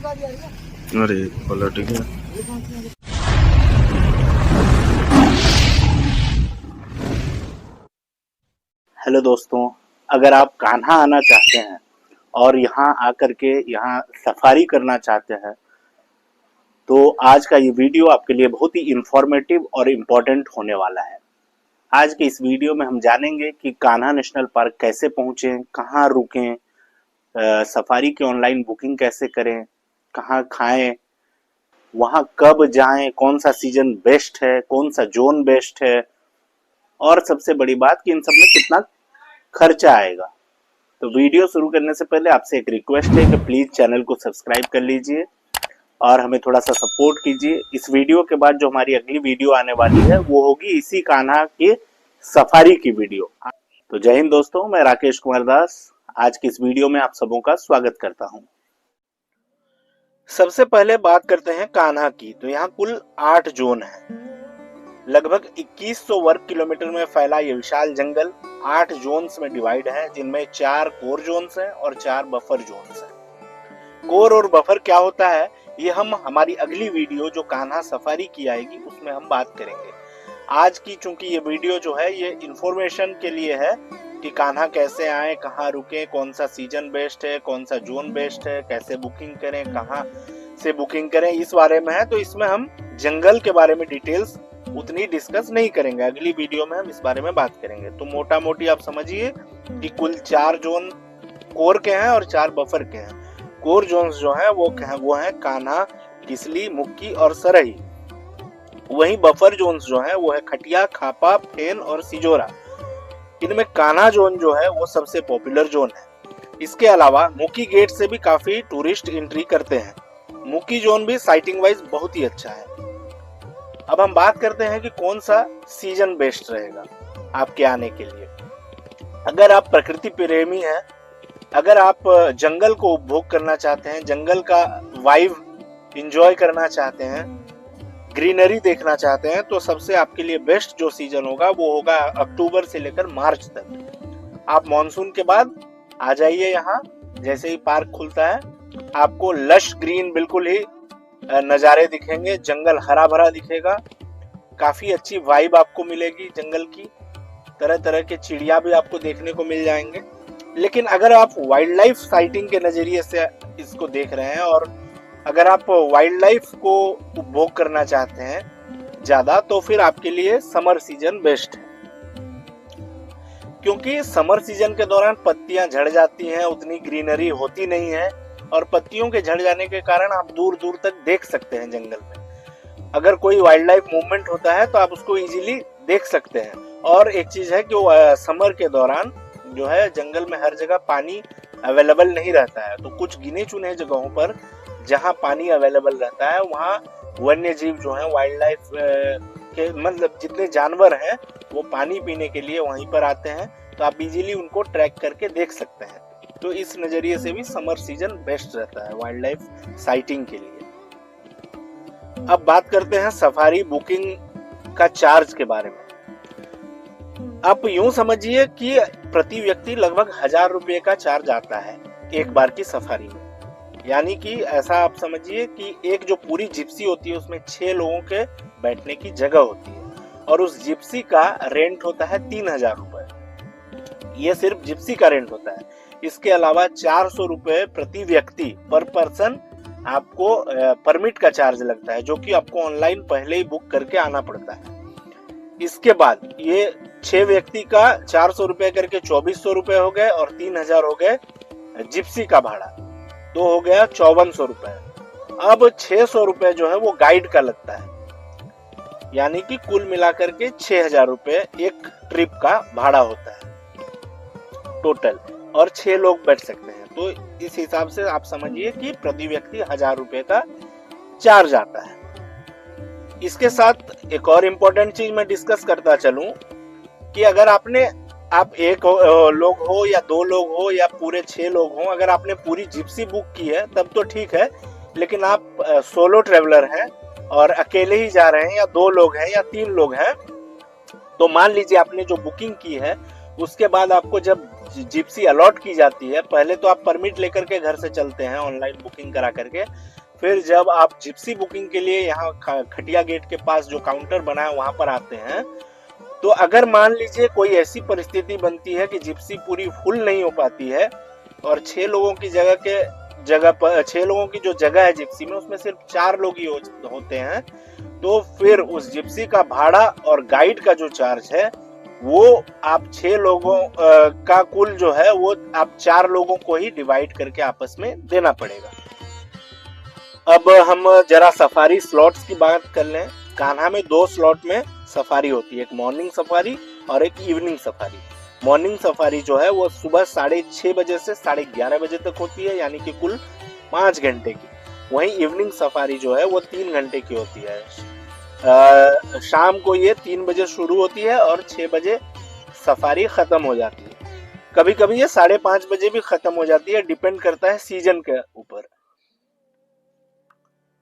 अरे क्वालिटी है। हेलो दोस्तों, अगर आप कान्हा आना चाहते हैं और यहाँ आकर के यहाँ सफारी करना चाहते हैं तो आज का ये वीडियो आपके लिए बहुत ही इंफॉर्मेटिव और इम्पोर्टेंट होने वाला है। आज के इस वीडियो में हम जानेंगे कि कान्हा नेशनल पार्क कैसे पहुँचें, कहाँ रुकें, सफारी की ऑनलाइन बुकिंग कैसे करें, कहाँ खाएं, वहाँ कब जाएं, कौन सा सीजन बेस्ट है, कौन सा जोन बेस्ट है, और सबसे बड़ी बात कि इन सब में कितना खर्चा आएगा। तो वीडियो शुरू करने से पहले आपसे एक रिक्वेस्ट है कि प्लीज चैनल को सब्सक्राइब कर लीजिए और हमें थोड़ा सा सपोर्ट कीजिए। इस वीडियो के बाद जो हमारी अगली वीडियो आने वाली है वो होगी इसी कान्हा के सफारी की वीडियो। तो जय हिंद दोस्तों, मैं राकेश कुमार दास आज की इस वीडियो में आप सबों का स्वागत करता हूं। सबसे पहले बात करते हैं कान्हा की। तो यहाँ कुल 8 जोन है। लगभग 2100 वर्ग किलोमीटर में फैला ये विशाल जंगल 8 जोन्स में डिवाइड है, जिनमें 4 कोर जोन्स हैं और 4 बफर जोन्स हैं। कोर और बफर क्या होता है ये हम हमारी अगली वीडियो जो कान्हा सफारी की आएगी उसमें हम बात करेंगे। आज की चूंकि ये वीडियो जो है ये इंफॉर्मेशन के लिए है कि कान्हा कैसे आए, कहाँ रुके, कौन सा सीजन बेस्ट है, कौन सा जोन बेस्ट है, कैसे बुकिंग करें, कहाँ से बुकिंग करें, इस बारे में है। तो इसमें हम जंगल के बारे में डिटेल्स उतनी डिस्कस नहीं करेंगे, अगली वीडियो में हम इस बारे में बात करेंगे। तो मोटा मोटी आप समझिए कि कुल 4 जोन कोर के हैं और 4 बफर के हैं। कोर जोन्स जो हैं वो हैं कान्हा, किसली, मुक्की और सरही। वहीं बफर जोन्स जो हैं वो है खटिया, खापा, फेन और सिजोरा। इनमें कान्हा जोन जो है वो सबसे पॉपुलर जोन है। इसके अलावा मुक्की गेट से भी काफी टूरिस्ट एंट्री करते हैं। मुक्की जोन भी साइटिंग वाइज बहुत ही अच्छा है। अब हम बात करते हैं कि कौन सा सीजन बेस्ट रहेगा आपके आने के लिए। अगर आप प्रकृति प्रेमी हैं, अगर आप जंगल को उपभोग करना चाहते हैं, जंगल का वाइब एंजॉय करना चाहते हैं, ग्रीनरी देखना चाहते हैं, तो सबसे आपके लिए बेस्ट जो सीजन होगा वो होगा अक्टूबर से लेकर मार्च तक। आप मॉनसून के बाद आ जाइए यहाँ। जैसे ही पार्क खुलता है आपको लश ग्रीन बिल्कुल ही नज़ारे दिखेंगे, जंगल हरा भरा दिखेगा, काफी अच्छी वाइब आपको मिलेगी जंगल की, तरह तरह के चिड़िया भी आपको देखने को मिल जाएंगे। लेकिन अगर आप वाइल्ड लाइफ साइटिंग के नजरिए से इसको देख रहे हैं और अगर आप वाइल्ड लाइफ को उपभोग करना चाहते हैं ज्यादा, तो फिर आपके लिए समर सीजन बेस्ट है, क्योंकि समर सीजन के दौरान पत्तियां झड़ जाती हैं, उतनी ग्रीनरी होती नहीं है और पत्तियों के झड़ जाने के कारण आप दूर दूर तक देख सकते हैं जंगल में। अगर कोई वाइल्ड लाइफ मूवमेंट होता है तो आप उसको इजीली देख सकते हैं। और एक चीज है कि समर के दौरान जो है जंगल में हर जगह पानी अवेलेबल नहीं रहता है। तो कुछ गिने चुने जगहों पर जहाँ पानी अवेलेबल रहता है वहाँ वन्य जीव जो है, वाइल्ड लाइफ के मतलब जितने जानवर हैं वो पानी पीने के लिए वहीं पर आते हैं, तो आप इजीली उनको ट्रैक करके देख सकते हैं। तो इस नजरिए से भी समर सीजन बेस्ट रहता है वाइल्ड लाइफ साइटिंग के लिए। अब बात करते हैं सफारी बुकिंग का चार्ज के बारे में। आप यूं समझिए कि प्रति व्यक्ति लगभग 1000 रुपये का चार्ज आता है एक बार की सफारी में। यानी कि ऐसा आप समझिए कि एक जो पूरी जिप्सी होती है उसमें 6 लोगों के बैठने की जगह होती है और उस जिप्सी का रेंट होता है 3000 रुपए। ये सिर्फ जिप्सी का रेंट होता है। इसके अलावा 400 रुपए प्रति व्यक्ति पर पर्सन आपको परमिट का चार्ज लगता है, जो कि आपको ऑनलाइन पहले ही बुक करके आना पड़ता है। इसके बाद ये 6 व्यक्ति का 400 रुपए करके 2400 रुपए हो गए और 3000 हो गए जिप्सी का भाड़ा, तो हो गया 5400 रुपए। अब 600 रुपए जो है वो गाइड का लगता है, यानी कि कुल मिलाकर के 6000 रुपए एक ट्रिप का भाड़ा होता है टोटल, और 6 लोग बैठ सकते हैं। तो इस हिसाब से आप समझिए कि प्रति व्यक्ति 1000 रुपए का चार्ज आता है। इसके साथ एक और इम्पोर्टेंट चीज मैं डिस्कस करता चलूं कि अगर आप एक लोग हो या 2 लोग हो या पूरे 6 लोग हो, अगर आपने पूरी जिप्सी बुक की है तब तो ठीक है। लेकिन आप सोलो ट्रेवलर हैं और अकेले ही जा रहे हैं, या 2 लोग हैं या 3 लोग हैं, तो मान लीजिए आपने जो बुकिंग की है उसके बाद आपको जब जिप्सी अलॉट की जाती है, पहले तो आप परमिट लेकर के घर से चलते हैं ऑनलाइन बुकिंग करा करके, फिर जब आप जिप्सी बुकिंग के लिए यहाँ खटिया गेट के पास जो काउंटर बना है वहां पर आते हैं, तो अगर मान लीजिए कोई ऐसी परिस्थिति बनती है कि जिप्सी पूरी फुल नहीं हो पाती है और 6 लोगों की जगह पर 6 लोगों की जो जगह है जिप्सी में उसमें सिर्फ 4 लोग ही होते हैं, तो फिर उस जिप्सी का भाड़ा और गाइड का जो चार्ज है वो आप 6 लोगों का कुल जो है वो आप 4 लोगों को ही डिवाइड करके आपस में देना पड़ेगा। अब हम जरा सफारी स्लॉट्स की बात कर लें। कान्हा में 2 स्लॉट में सफारी होती है, एक मॉर्निंग सफारी और एक इवनिंग सफारी। मॉर्निंग सफारी जो है वो सुबह 6:30 बजे से 11:30 बजे तक होती है, यानी कि कुल 5 घंटे की। वहीं इवनिंग सफारी जो है वो 3 घंटे की होती है। शाम को ये 3 बजे शुरू होती है और 6 बजे सफारी खत्म हो जाती है। कभी कभी ये 5:30 बजे भी खत्म हो जाती है, डिपेंड करता है सीजन के ऊपर।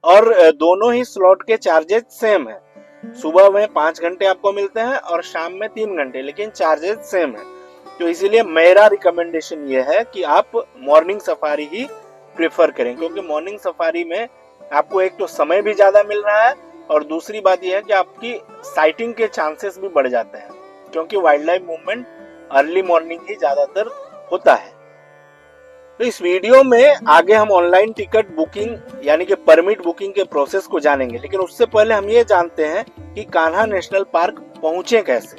और दोनों ही स्लॉट के चार्जेस सेम है। सुबह में 5 घंटे आपको मिलते हैं और शाम में 3 घंटे, लेकिन चार्जेस सेम है। तो इसीलिए मेरा रिकमेंडेशन ये है कि आप मॉर्निंग सफारी ही प्रेफर करें, क्योंकि मॉर्निंग सफारी में आपको एक तो समय भी ज्यादा मिल रहा है और दूसरी बात यह है कि आपकी साइटिंग के चांसेस भी बढ़ जाते हैं, क्योंकि wildlife movement early morning ही ज्यादातर होता है। तो इस वीडियो में आगे हम ऑनलाइन टिकट बुकिंग यानी कि परमिट बुकिंग के प्रोसेस को जानेंगे, लेकिन उससे पहले हम ये जानते हैं कि कान्हा नेशनल पार्क पहुंचे कैसे।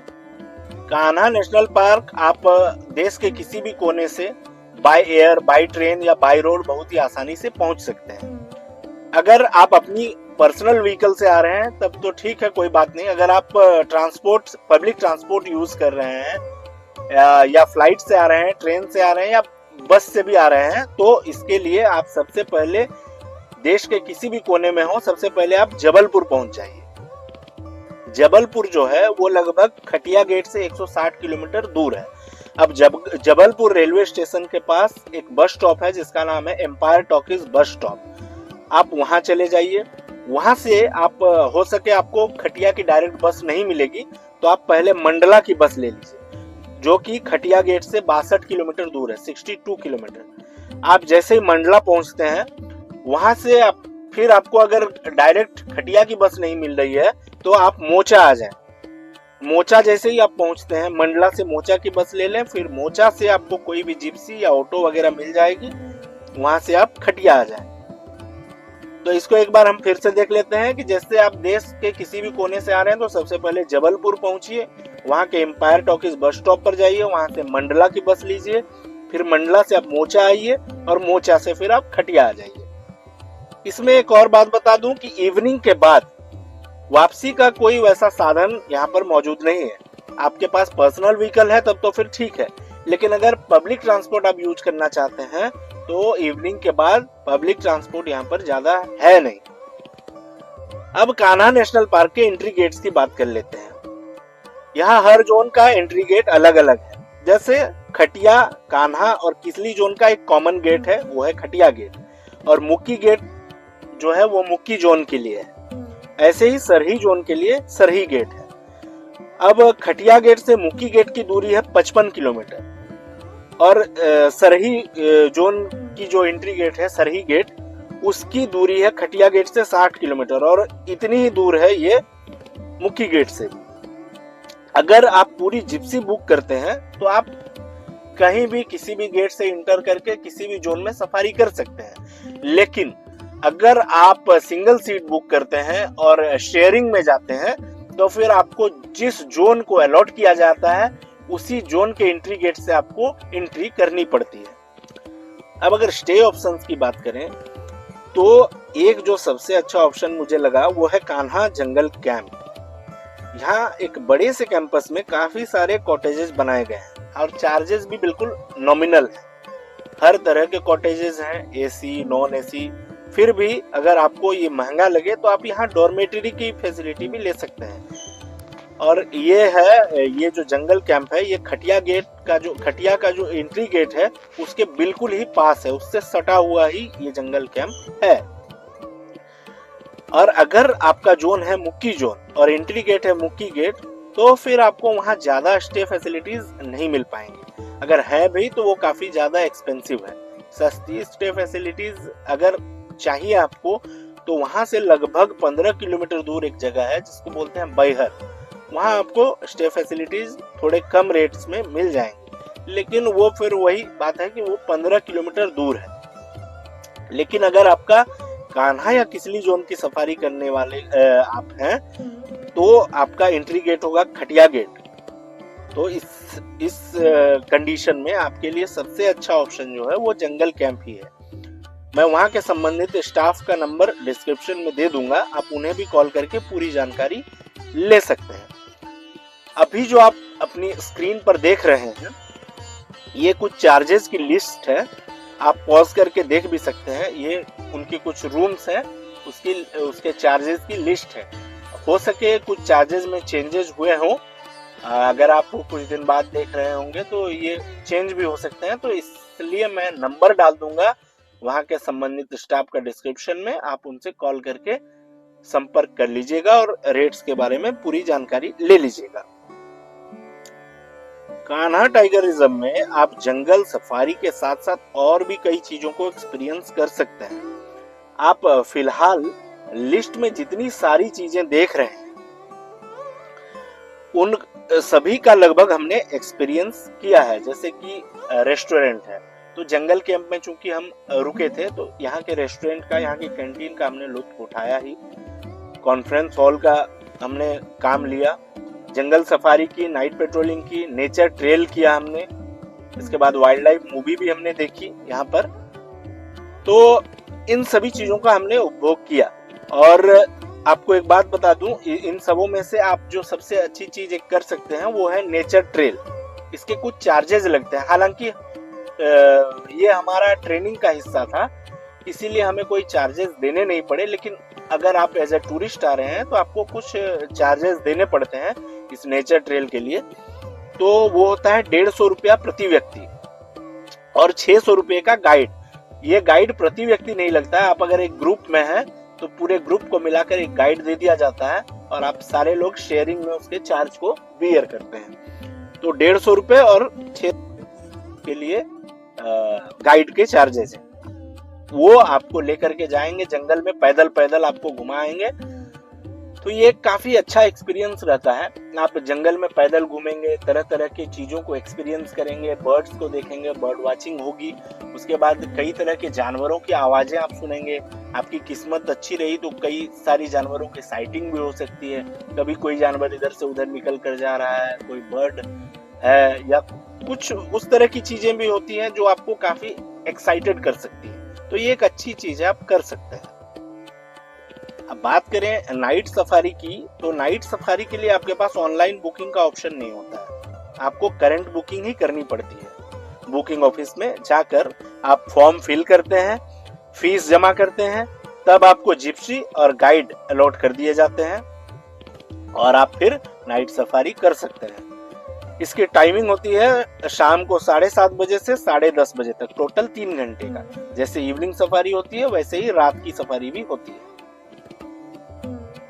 कान्हा नेशनल पार्क आप देश के किसी भी कोने से बाय एयर, बाय ट्रेन या बाय रोड बहुत ही आसानी से पहुंच सकते हैं। अगर आप अपनी पर्सनल व्हीकल से आ रहे हैं तब तो ठीक है, कोई बात नहीं। अगर आप पब्लिक ट्रांसपोर्ट यूज कर रहे हैं या फ्लाइट से आ रहे हैं, ट्रेन से आ रहे हैं या बस से भी आ रहे हैं, तो इसके लिए आप सबसे पहले देश के किसी भी कोने में हो, सबसे पहले आप जबलपुर पहुंच जाइए। जबलपुर जो है वो लगभग खटिया गेट से 160 किलोमीटर दूर है। अब जबलपुर रेलवे स्टेशन के पास एक बस स्टॉप है जिसका नाम है एम्पायर टॉकीज बस स्टॉप। आप वहां चले जाइए। वहां से आप हो सके आपको खटिया की डायरेक्ट बस नहीं मिलेगी तो आप पहले मंडला की बस ले लीजिए, जो कि खटिया गेट से 62 किलोमीटर दूर है, 62 किलोमीटर। आप जैसे ही मंडला पहुंचते हैं वहां से फिर आपको अगर डायरेक्ट खटिया की बस नहीं मिल रही है तो आप मोचा आ जाएं। मोचा जैसे ही आप पहुंचते हैं, मंडला से मोचा की बस ले लें, फिर मोचा से आपको कोई भी जिप्सी या ऑटो वगैरह मिल जाएगी, वहां से आप खटिया आ जाएं। तो इसको एक बार हम फिर से देख लेते हैं कि जैसे आप देश के किसी भी कोने से आ रहे हैं तो सबसे पहले जबलपुर पहुंचिए, वहां के एम्पायर टॉकीज बस स्टॉप पर जाइए, वहां से मंडला की बस लीजिए, फिर मंडला से आप मोचा आइए और मोचा से फिर आप खटिया आ जाइए। इसमें एक और बात बता दूं कि इवनिंग के बाद वापसी का कोई वैसा साधन यहाँ पर मौजूद नहीं है। आपके पास पर्सनल व्हीकल है तब तो फिर ठीक है, लेकिन अगर पब्लिक ट्रांसपोर्ट आप यूज करना चाहते हैं तो इवनिंग के बाद पब्लिक ट्रांसपोर्ट यहाँ पर ज्यादा है नहीं। अब कान्हा नेशनल पार्क के एंट्री गेट्स की बात कर लेते हैं। यहाँ हर जोन का एंट्री गेट अलग अलग है। जैसे खटिया, कान्हा और किसली जोन का एक कॉमन गेट है, वो है खटिया गेट, और मुक्की गेट जो है वो मुक्की जोन के लिए है। ऐसे ही सरही जोन के लिए सरही गेट है। अब खटिया गेट से मुक्की गेट की दूरी है 55 किलोमीटर और सरही जोन की जो एंट्री गेट है सरही गेट, उसकी दूरी है खटिया गेट से 60 किलोमीटर और इतनी ही दूर है ये मुक्की गेट से भी। अगर आप पूरी जिप्सी बुक करते हैं तो आप कहीं भी किसी भी गेट से इंटर करके किसी भी जोन में सफारी कर सकते हैं, लेकिन अगर आप सिंगल सीट बुक करते हैं और शेयरिंग में जाते हैं तो फिर आपको जिस जोन को अलॉट किया जाता है उसी जोन के एंट्री गेट से आपको एंट्री करनी पड़ती है। अब अगर स्टे ऑप्शंस की बात करें तो एक जो सबसे अच्छा ऑप्शन मुझे लगा वो है कान्हा जंगल कैंप। यहाँ एक बड़े से कैंपस में काफी सारे कॉटेजेस बनाए गए हैं और चार्जेस भी बिल्कुल नॉमिनल है। हर तरह के कॉटेजेस हैं, एसी, नॉन एसी। फिर भी अगर आपको ये महंगा लगे तो आप यहाँ डॉर्मेटरी की फैसिलिटी भी ले सकते हैं। और ये जो जंगल कैंप है ये खटिया का जो एंट्री गेट है उसके बिल्कुल ही पास है, उससे सटा हुआ ही ये जंगल कैंप है। और अगर आपका जोन है मुक्की जोन और एंट्री गेट है मुक्की गेट, तो फिर आपको वहाँ ज्यादा स्टे फैसिलिटीज नहीं मिल पाएंगी। अगर है भी तो वो काफी ज्यादा एक्सपेंसिव है। सस्ती स्टे फैसिलिटीज अगर चाहिए आपको, तो वहां से लगभग 15 किलोमीटर दूर एक जगह है जिसको बोलते हैं बैहर। वहां आपको स्टे फैसिलिटीज थोड़े कम रेट्स में मिल जाएंगे, लेकिन वो फिर वही बात है कि वो 15 किलोमीटर दूर है। लेकिन अगर आपका कान्हा या किसली जोन की सफारी करने वाले आप हैं, तो आपका एंट्री गेट होगा खटिया गेट। तो इस कंडीशन में आपके लिए सबसे अच्छा ऑप्शन जो है वो जंगल कैंप ही है। मैं वहां के संबंधित स्टाफ का नंबर डिस्क्रिप्शन में दे दूंगा, आप उन्हें भी कॉल करके पूरी जानकारी ले सकते हैं। अभी जो आप अपनी स्क्रीन पर देख रहे हैं ये कुछ चार्जेस की लिस्ट है, आप पॉज करके देख भी सकते हैं। ये उनके कुछ रूम्स हैं, उसके चार्जेस की लिस्ट है। हो सके कुछ चार्जेस में चेंजेस हुए हों, अगर आप कुछ दिन बाद देख रहे होंगे तो ये चेंज भी हो सकते हैं, तो इसलिए मैं नंबर डाल दूंगा वहां के संबंधित स्टाफ का डिस्क्रिप्शन में, आप उनसे कॉल करके संपर्क कर लीजिएगा और रेट्स के बारे में पूरी जानकारी ले लीजिएगा। कान्हा टाइगर रिजर्व में आप जंगल सफारी के साथ साथ और भी कई चीजों को एक्सपीरियंस कर सकते हैं। आप फिलहाल लिस्ट में जितनी सारी चीजें देख रहे हैं उन सभी का लगभग हमने एक्सपीरियंस किया है। जैसे कि रेस्टोरेंट है, तो जंगल कैंप में चूंकि हम रुके थे तो यहाँ के रेस्टोरेंट का, यहाँ की कैंटीन का हमने लुत्फ उठाया ही। कॉन्फ्रेंस हॉल का हमने काम लिया, जंगल सफारी की, नाइट पेट्रोलिंग की, नेचर ट्रेल किया हमने, इसके बाद वाइल्ड लाइफ मूवी भी हमने देखी यहाँ पर। तो इन सभी चीजों का हमने उपभोग किया। और आपको एक बात बता दूं, इन सबों में से आप जो सबसे अच्छी चीज एक कर सकते हैं वो है नेचर ट्रेल। इसके कुछ चार्जेस लगते हैं, हालांकि ये हमारा ट्रेनिंग का हिस्सा था इसीलिए हमें कोई चार्जेस देने नहीं पड़े, लेकिन अगर आप एज ए टूरिस्ट आ रहे हैं तो आपको कुछ चार्जेस देने पड़ते हैं इस नेचर ट्रेल के लिए। तो वो होता है 150 रुपया प्रति व्यक्ति और 600 रुपये का गाइड। ये गाइड प्रति व्यक्ति नहीं लगता है, आप अगर एक ग्रुप में हैं तो पूरे ग्रुप को मिलाकर एक गाइड दे दिया जाता है और आप सारे लोग शेयरिंग में उसके चार्ज को बियर करते हैं। तो 150 रुपये और 6 के लिए गाइड के चार्जेस हैं। वो आपको लेकर के जाएंगे जंगल में, पैदल पैदल आपको घुमाएंगे। तो ये काफी अच्छा एक्सपीरियंस रहता है। आप जंगल में पैदल घूमेंगे, तरह तरह की चीजों को एक्सपीरियंस करेंगे, बर्ड्स को देखेंगे, बर्ड वाचिंग होगी, उसके बाद कई तरह के जानवरों की आवाजें आप सुनेंगे। आपकी किस्मत अच्छी रही तो कई सारी जानवरों की साइटिंग भी हो सकती है। कभी कोई जानवर इधर से उधर निकल कर जा रहा है, कोई बर्ड है, या कुछ उस तरह की चीजें भी होती हैं जो आपको काफी एक्साइटेड कर सकती है। तो ये एक अच्छी चीज है, आप कर सकते हैं। अब बात करें नाइट सफारी की, तो नाइट सफारी के लिए आपके पास ऑनलाइन बुकिंग का ऑप्शन नहीं होता है, आपको करंट बुकिंग ही करनी पड़ती है। बुकिंग ऑफिस में जाकर आप फॉर्म फिल करते हैं, फीस जमा करते हैं, तब आपको जिप्सी और गाइड अलॉट कर दिए जाते हैं और आप फिर नाइट सफारी कर सकते हैं। इसकी टाइमिंग होती है शाम को 7:30 बजे से 10:30 बजे तक, टोटल 3 घंटे का। जैसे इवनिंग सफारी होती है वैसे ही रात की सफारी भी होती है।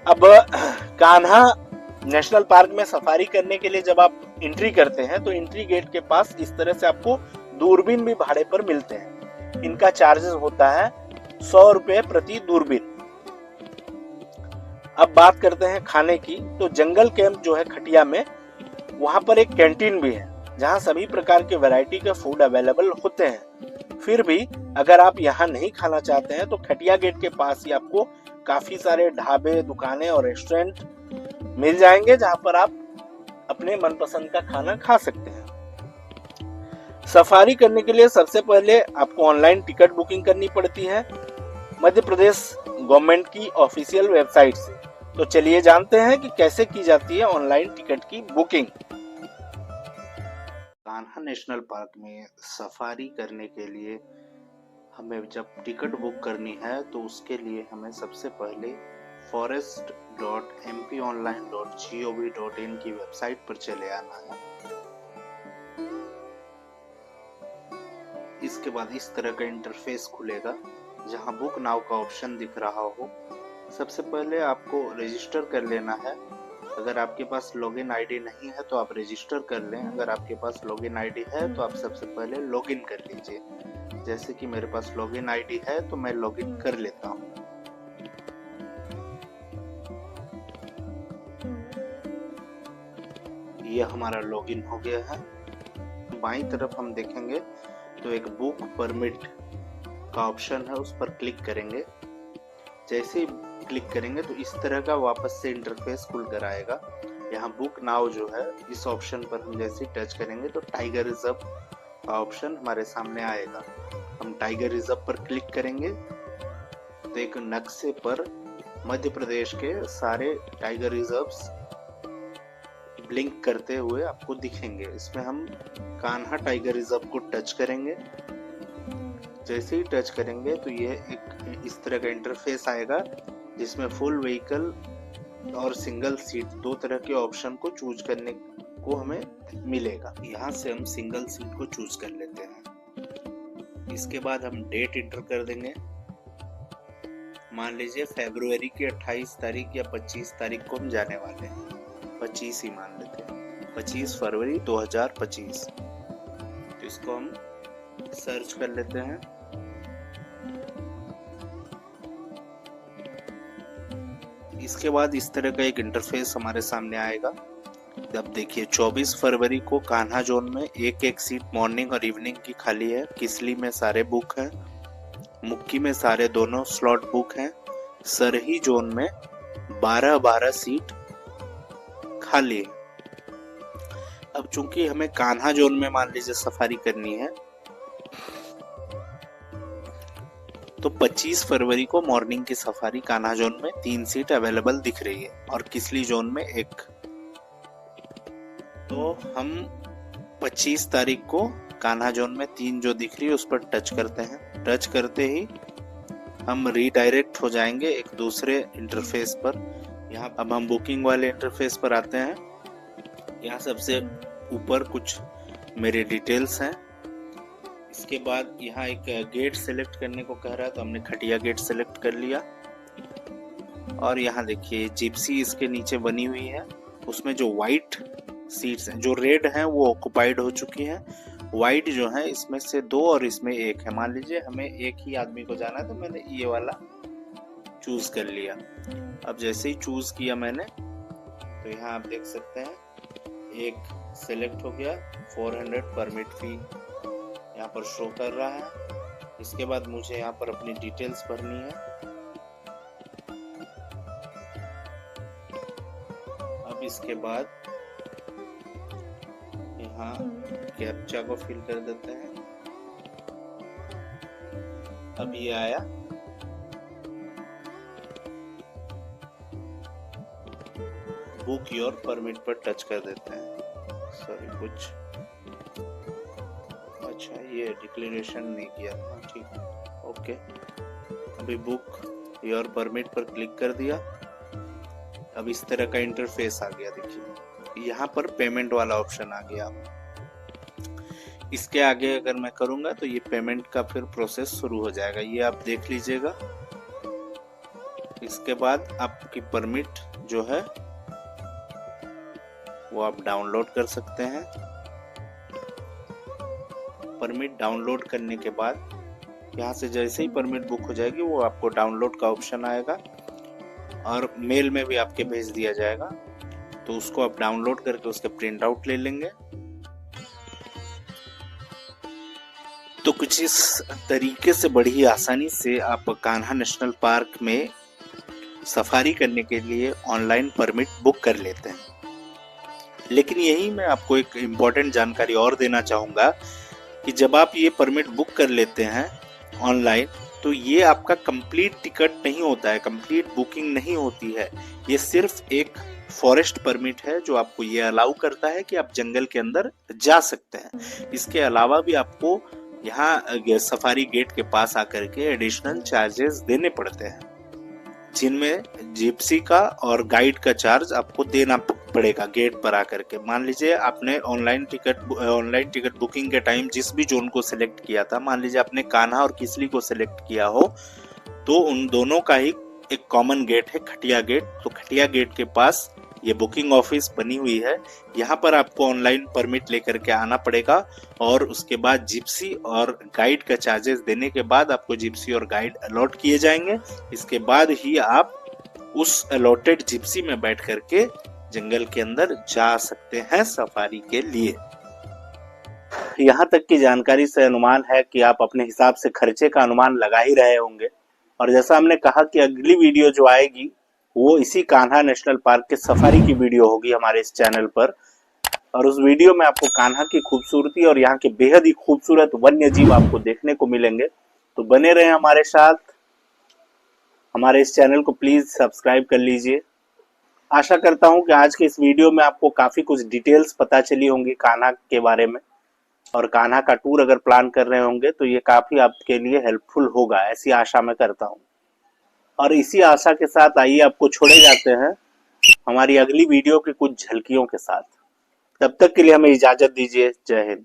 अब कान्हा नेशनल पार्क में सफारी करने के लिए जब आप एंट्री करते हैं तो एंट्री गेट के पास इस तरह से आपको दूरबीन भी भाड़े पर मिलते हैं। इनका चार्जेस होता है 100 रुपये प्रति दूरबीन। अब बात करते हैं खाने की, तो जंगल कैंप जो है खटिया में, वहां पर एक कैंटीन भी है जहां सभी प्रकार के वैरायटी के फूड अवेलेबल होते हैं। फिर भी अगर आप यहाँ नहीं खाना चाहते हैं तो खटिया गेट के पास ही आपको काफी सारे ढाबे, दुकानें और रेस्टोरेंट मिल जाएंगे जहां पर आप अपने मनपसंद का खाना खा सकते हैं। सफारी करने के लिए सबसे पहले आपको ऑनलाइन टिकट बुकिंग करनी पड़ती है मध्य प्रदेश गवर्नमेंट की ऑफिशियल वेबसाइट से। तो चलिए जानते हैं कि कैसे की जाती है ऑनलाइन टिकट की बुकिंग। कान्हा नेशनल पार्क में सफारी करने के लिए हमें जब टिकट बुक करनी है तो उसके लिए हमें सबसे पहले forest.mponline.gov.in की वेबसाइट पर चले आना है। इसके बाद इस तरह का इंटरफेस खुलेगा जहां बुक नाउ का ऑप्शन दिख रहा हो। सबसे पहले आपको रजिस्टर कर लेना है। अगर आपके पास लॉगिन आईडी नहीं है तो आप रजिस्टर कर लें, अगर आपके पास लॉगिन आईडी है तो आप सबसे पहले लॉगिन कर लीजिए। जैसे कि मेरे पास लॉगिन आईडी है तो मैं लॉगिन कर लेता हूँ। ये हमारा लॉगिन हो गया है। बाईं तरफ हम देखेंगे तो एक बुक परमिट का ऑप्शन है, उस पर क्लिक करेंगे। जैसे ही क्लिक करेंगे तो इस तरह का वापस से इंटरफेस खुल कर आएगा। यहाँ बुक नाउ जो है इस ऑप्शन पर हम जैसे टच करेंगे तो टाइगर रिजर्व का ऑप्शन हमारे सामने आएगा। हम टाइगर रिजर्व पर क्लिक करेंगे तो एक नक्शे पर मध्य प्रदेश के सारे टाइगर रिजर्व्स ब्लिंक करते हुए आपको दिखेंगे। इसमें हम कान्हा टाइगर रिजर्व को टच करेंगे। जैसे ही टच करेंगे तो ये एक इस तरह का इंटरफेस आएगा जिसमें फुल व्हीकल और सिंगल सीट दो तरह के ऑप्शन को चूज करने को हमें मिलेगा। यहाँ से हम सिंगल सीट को चूज कर लेते हैं। इसके बाद हम डेट इंटर कर देंगे। मान लीजिए फरवरी की 28 तारीख या 25 तारीख को हम जाने वाले हैं, 25 ही मान लेते हैं, 25 फरवरी 2025। तो इसको हम सर्च कर लेते हैं। इसके बाद इस तरह का एक इंटरफेस हमारे सामने आएगा। अब देखिए 24 फरवरी को कान्हा जोन में एक सीट मॉर्निंग और इवनिंग की खाली है। किसली में सारे बुक हैं, मुक्की में सारे दोनों स्लॉट बुक हैं, सरही जोन में 12 सीट खाली है। अब चूंकि हमें कान्हा जोन में मान लीजिए सफारी करनी है तो 25 फरवरी को मॉर्निंग की सफारी कान्हा जोन में 3 सीट अवेलेबल दिख रही है और किसली जोन में 1। तो हम 25 तारीख को कान्हा जोन में 3 जो दिख रही है उस पर टच करते हैं। टच करते ही हम रीडायरेक्ट हो जाएंगे एक दूसरे इंटरफेस पर। यहाँ अब हम बुकिंग वाले इंटरफेस पर आते हैं। यहाँ सबसे ऊपर कुछ मेरे डिटेल्स हैं। इसके बाद यहाँ एक गेट सेलेक्ट करने को कह रहा है तो हमने खटिया गेट सेलेक्ट कर लिया। और यहाँ देखिए जिप्सी इसके नीचे बनी हुई है, उसमें जो वाइट सीट्स हैं, जो रेड हैं वो ऑक्युपाइड हो चुकी हैं। वाइट जो है इसमें से 2 और इसमें 1 है। मान लीजिए हमें एक ही आदमी को जाना है तो मैंने ये वाला चूज कर लिया। अब जैसे ही चूज किया मैंने तो यहाँ आप देख सकते हैं एक सेलेक्ट हो गया। 400 परमिट फी यहाँ पर शो कर रहा है। इसके बाद मुझे यहाँ पर अपनी डिटेल्स भरनी है। अब इसके बाद यहाँ कैप्चा को फिल कर देते हैं। अब ये आया। बुक योर परमिट पर टच कर देते हैं। सॉरी कुछ अच्छा ये डिक्लेरेशन नहीं किया था, ठीक है, ओके। अभी बुक योर परमिट पर क्लिक कर दिया। अब इस तरह का इंटरफेस आ गया। देखिए यहाँ पर पेमेंट वाला ऑप्शन आ गया। इसके आगे अगर मैं करूंगा तो ये पेमेंट का फिर प्रोसेस शुरू हो जाएगा, ये आप देख लीजिएगा। इसके बाद आपकी परमिट जो है वो आप डाउनलोड कर सकते हैं। परमिट डाउनलोड करने के बाद यहाँ से जैसे ही परमिट बुक हो जाएगी वो आपको डाउनलोड का ऑप्शन आएगा और मेल में भी आपके भेज दिया जाएगा। तो उसको आप डाउनलोड करके उसके प्रिंट आउट ले लेंगे। तो कुछ इस तरीके से बड़ी ही आसानी से आप कान्हा नेशनल पार्क में सफारी करने के लिए ऑनलाइन परमिट बुक कर लेते हैं। लेकिन यही मैं आपको एक इम्पॉर्टेंट जानकारी और देना चाहूँगा कि जब आप ये परमिट बुक कर लेते हैं ऑनलाइन तो ये आपका कंप्लीट टिकट नहीं होता है, कंप्लीट बुकिंग नहीं होती है। ये सिर्फ एक फॉरेस्ट परमिट है जो आपको ये अलाउ करता है कि आप जंगल के अंदर जा सकते हैं। इसके अलावा भी आपको यहाँ सफारी गेट के पास आकर के एडिशनल चार्जेस देने पड़ते हैं, जिनमें जिप्सी का और गाइड का चार्ज आपको देना पड़ेगा गेट पर आकर के। मान लीजिए आपने ऑनलाइन टिकट बुकिंग के टाइम जिस भी जोन को सिलेक्ट किया था, मान लीजिए आपने कान्हा और किसली को सिलेक्ट किया हो, तो उन दोनों का ही एक कॉमन गेट है खटिया गेट। तो खटिया गेट के पास ये बुकिंग ऑफिस बनी हुई है। यहाँ पर आपको ऑनलाइन परमिट लेकर के आना पड़ेगा और उसके बाद जिप्सी और गाइड का चार्जेस देने के बाद आपको जिप्सी और गाइड अलॉट किए जाएंगे। इसके बाद ही आप उस अलॉटेड जिप्सी में बैठ करके जंगल के अंदर जा सकते हैं सफारी के लिए। यहाँ तक की जानकारी से अनुमान है कि आप अपने हिसाब से खर्चे का अनुमान लगा ही रहे होंगे। और जैसा हमने कहा कि अगली वीडियो जो आएगी वो इसी कान्हा नेशनल पार्क के सफारी की वीडियो होगी हमारे इस चैनल पर। और उस वीडियो में आपको कान्हा की खूबसूरती और यहाँ के बेहद ही खूबसूरत वन्य जीव आपको देखने को मिलेंगे। तो बने रहें हमारे साथ। हमारे इस चैनल को प्लीज सब्सक्राइब कर लीजिए। आशा करता हूँ कि आज के इस वीडियो में आपको काफी कुछ डिटेल्स पता चली होंगी कान्हा के बारे में, और कान्हा का टूर अगर प्लान कर रहे होंगे तो ये काफी आपके लिए हेल्पफुल होगा, ऐसी आशा मैं करता हूँ। और इसी आशा के साथ आइए आपको छोड़े जाते हैं हमारी अगली वीडियो की कुछ झलकियों के साथ। तब तक के लिए हमें इजाजत दीजिए। जय हिंद।